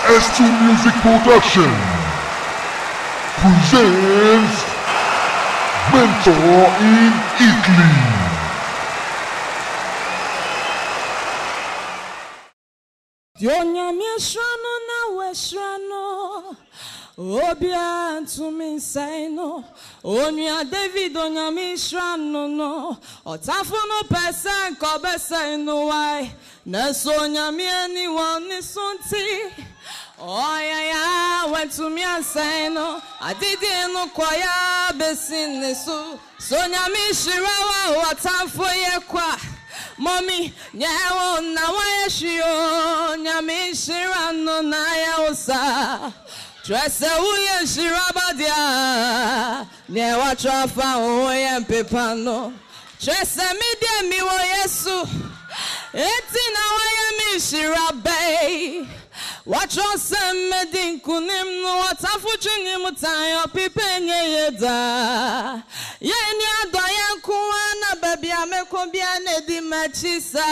S2 Music Production presents Mentor in Italy. Yonya mieshrano na weshrano Obia to me say no Onya David onya mieshrano no Otafono person kobe say no why Nasonya mi anyone is sunti Oh yeah went to me and say no I didn't know kwaya besin nesu Sonya mi shirawa watafo ye kwa Mommy, nyawo na wayeshio nyami shirano na yaosa Trese uye shirabadia Nyewa trafa uye mpepano Trese midye miwo Yesu Eti na waye mi shirabe Wachose medin kunim no watafu chingi mutayo pipenye yeda Yeni adoya kuwana baby amekobia nedi machisa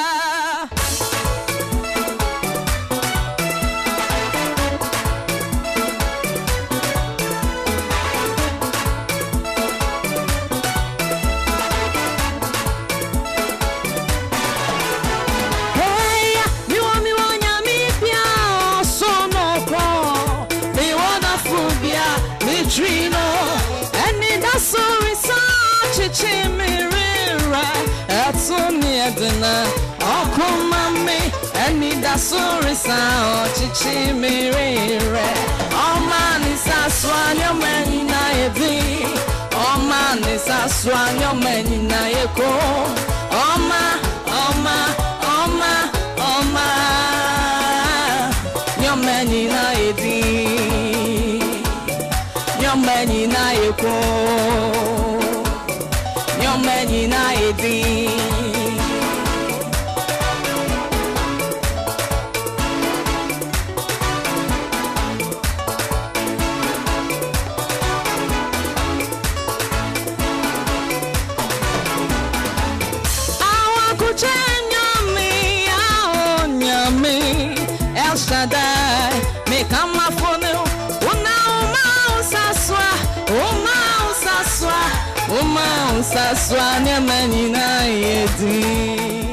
Sorisa chichi mirere Oh man is a swan your man na yedi Oh man is a swan your man na yeko Oh ma your man na yedi Your man na yeko Your man na yedi Saswa nyamani na yedi